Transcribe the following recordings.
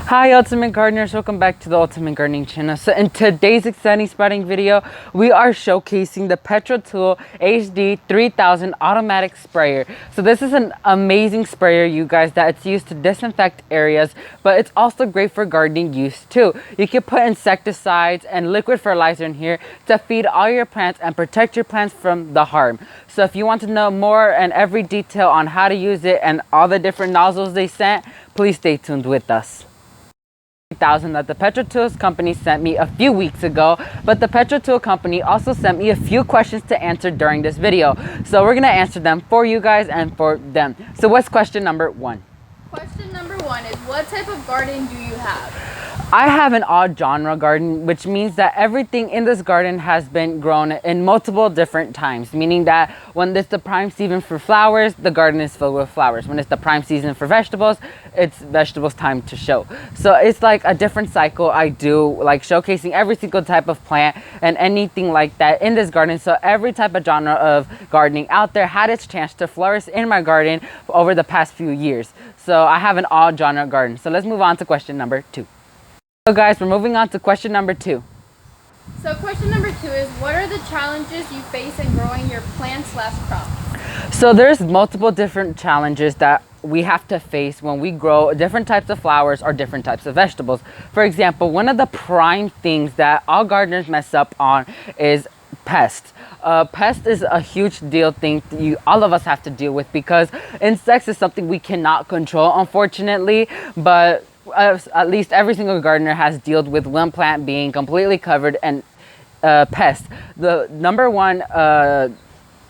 Hi Ultimate Gardeners, welcome back to the Ultimate Gardening channel. So in today's exciting spotting video, we are showcasing the PetraTool HD3000 automatic sprayer. So this is an amazing sprayer, you guys, that it's used to disinfect areas, but it's also great for gardening use too. You can put insecticides and liquid fertilizer in here to feed all your plants and protect your plants from the harm. So if you want to know more and every detail on how to use it and all the different nozzles they sent, please stay tuned with us. 3000 that the PetraTools company sent me a few weeks ago, but the PetraTool company also sent me a few questions to answer during this video. So we're gonna answer them for you guys and for them. So what's question number one? Question number one is, what type of garden do you have? I have an odd genre garden, which means that everything in this garden has been grown in multiple different times, meaning that when it's the prime season for flowers, the garden is filled with flowers. When it's the prime season for vegetables, it's vegetables time to show. So it's like a different cycle I do, like showcasing every single type of plant and anything like that in this garden. So every type of genre of gardening out there had its chance to flourish in my garden over the past few years. So I have an odd genre garden. So let's move on to question number two. So guys, we're moving on to question number two. So question number two is, what are the challenges you face in growing your plant/crop? So there's multiple different challenges that we have to face when we grow different types of flowers or different types of vegetables. For example, one of the prime things that all gardeners mess up on is pests. Pest is a huge deal thing all of us have to deal with, because insects is something we cannot control, unfortunately, but at least every single gardener has dealt with one plant being completely covered in pests. The number one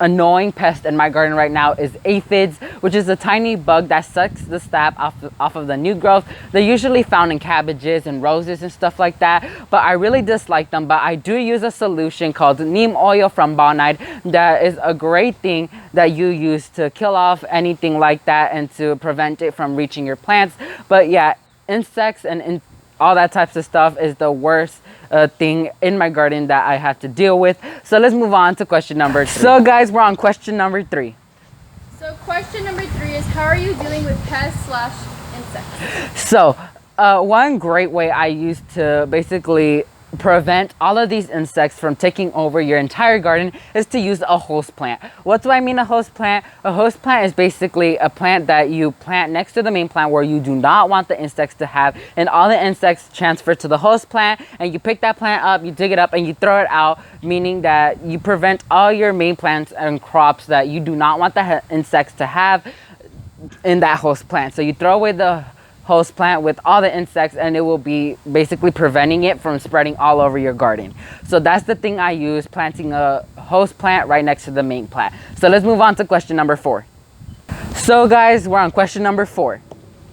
annoying pest in my garden right now is aphids, which is a tiny bug that sucks the sap off of the new growth. They're usually found in cabbages and roses and stuff like that, but I really dislike them. But I do use a solution called neem oil from Bonide that is a great thing that you use to kill off anything like that and to prevent it from reaching your plants. But yeah, insects and all that types of stuff is the worst thing in my garden that I have to deal with. So let's move on to question number three. So guys, we're on question number three. So question number three is, how are you dealing with pests/insects? So one great way I use to basically prevent all of these insects from taking over your entire garden is to use a host plant. What do I mean a host plant? A host plant is basically a plant that you plant next to the main plant where you do not want the insects to have, and all the insects transfer to the host plant, and you pick that plant up, you dig it up, and you throw it out, meaning that you prevent all your main plants and crops that you do not want the insects to have in that host plant. So you throw away the host plant with all the insects, and it will be basically preventing it from spreading all over your garden. So that's the thing I use, planting a host plant right next to the main plant. So let's move on to question number four. So guys, we're on question number four.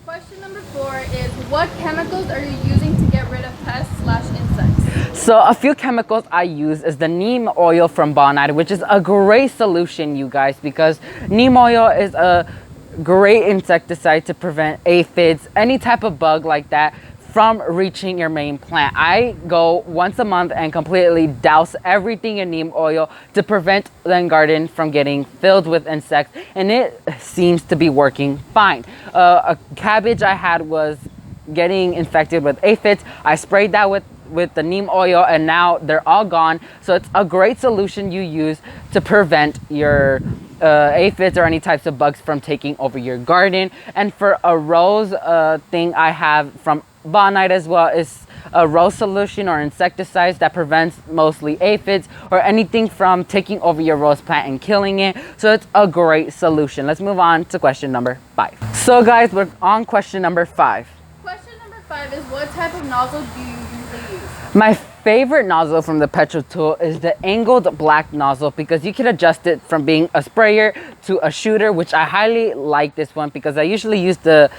Question number four is, what chemicals are you using to get rid of pests/insects? So a few chemicals I use is the neem oil from Bonide, which is a great solution, you guys, because neem oil is a great insecticide to prevent aphids, any type of bug like that, from reaching your main plant. I go once a month and completely douse everything in neem oil to prevent the garden from getting filled with insects, and it seems to be working fine. A cabbage I had was getting infected with aphids. I sprayed that with the neem oil, and now they're all gone. So it's a great solution you use to prevent your aphids or any types of bugs from taking over your garden. And for a rose thing I have from Bonide as well is a rose solution or insecticides that prevents mostly aphids or anything from taking over your rose plant and killing it. So it's a great solution. Let's move on to question number five. So guys, we're on question number five. Question number five is, what type of nozzle do you usually use? My favorite nozzle from the PetraTool is the angled black nozzle, because you can adjust it from being a sprayer to a shooter, which I highly like this one, because I usually use the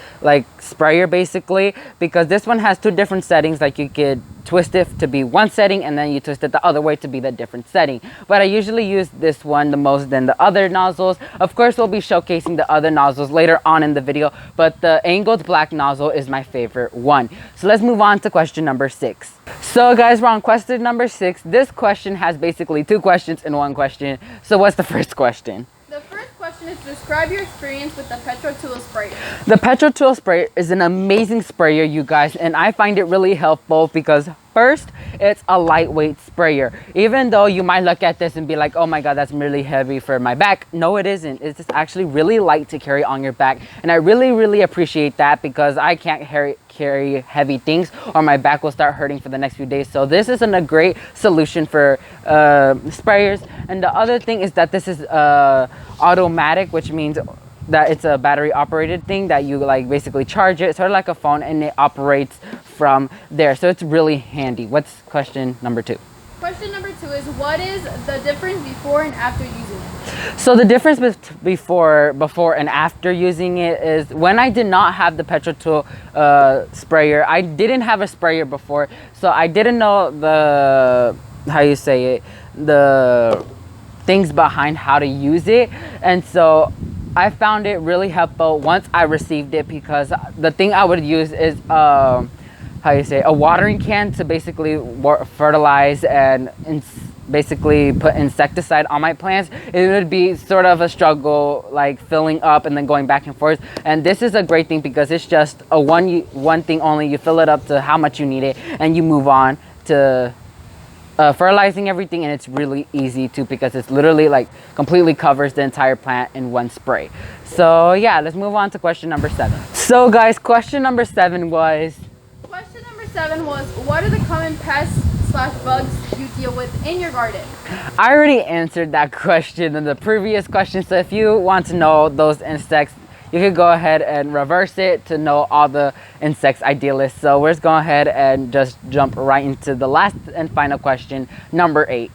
sprayer basically, because this one has two different settings. Like you could twist it to be one setting and then you twist it the other way to be the different setting, but I usually use this one the most than the other nozzles. Of course, we'll be showcasing the other nozzles later on in the video, but the angled black nozzle is my favorite one. So let's move on to question number six. So guys, we're on question number six. This question has basically two questions in one question. So what's the first question? The first question is describe your experience with the PetraTool sprayer. The PetraTool sprayer is an amazing sprayer, you guys, and I find it really helpful because first, it's a lightweight sprayer. Even though you might look at this and be like, oh my God, that's really heavy for my back. No, it isn't. It's just actually really light to carry on your back. And I really appreciate that because I can't carry heavy things or my back will start hurting for the next few days. So this isn't a great solution for sprayers. And the other thing is that this is automatic, which means that it's a battery operated thing that you like basically charge it, sort of like a phone, and it operates from there. So it's really handy. What's question number 2? Question number 2 is what is the difference before and after using it? So the difference before and after using it is when I did not have the PetraTool sprayer, I didn't have a sprayer before, so I didn't know the, how you say it, the things behind how to use it. And so I found it really helpful once I received it because the thing I would use is how you say, a watering can to basically fertilize and basically put insecticide on my plants. It would be sort of a struggle, like filling up and then going back and forth. And this is a great thing because it's just a one thing only. You fill it up to how much you need it and you move on to fertilizing everything, and it's really easy too because it's literally like completely covers the entire plant in one spray. So yeah, let's move on to question number 7. So guys, question number 7 was what are the common pests / bugs you deal with in your garden? I already answered that question in the previous question, so if you want to know those insects, you could go ahead and reverse it to know all the insects I deal with. So we're just going ahead and just jump right into the last and final question, number 8.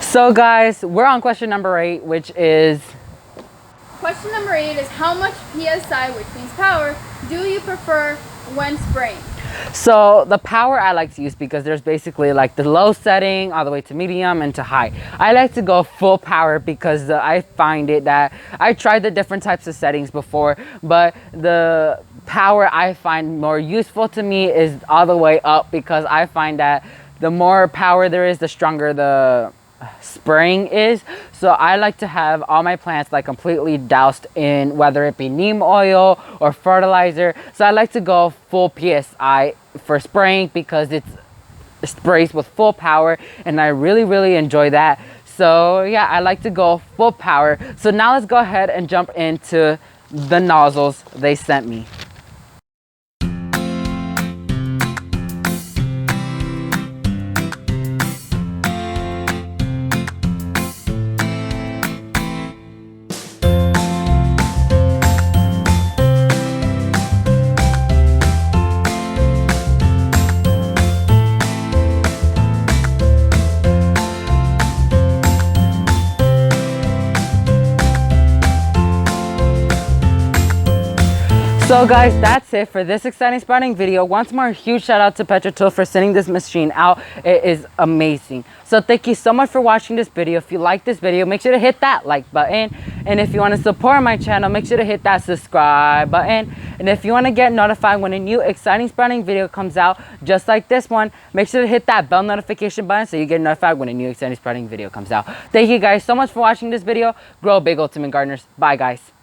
So guys, we're on question number 8, which is... Question number 8 is how much PSI, which means power, do you prefer when spraying? So the power I like to use because there's basically like the low setting all the way to medium and to high. I like to go full power because I find it that I tried the different types of settings before, but the power I find more useful to me is all the way up because I find that the more power there is, the stronger the spraying is. So I like to have all my plants like completely doused in whether it be neem oil or fertilizer. So I like to go full PSI for spraying because it sprays with full power and I really enjoy that. So yeah, I like to go full power. So now let's go ahead and jump into the nozzles they sent me. So guys, that's it for this exciting sprouting video. Once more, huge shout out to PetraTool for sending this machine out. It is amazing. So thank you so much for watching this video. If you like this video, make sure to hit that like button. And if you want to support my channel, make sure to hit that subscribe button. And if you want to get notified when a new exciting sprouting video comes out, just like this one, make sure to hit that bell notification button so you get notified when a new exciting sprouting video comes out. Thank you guys so much for watching this video. Grow big, ultimate gardeners. Bye guys.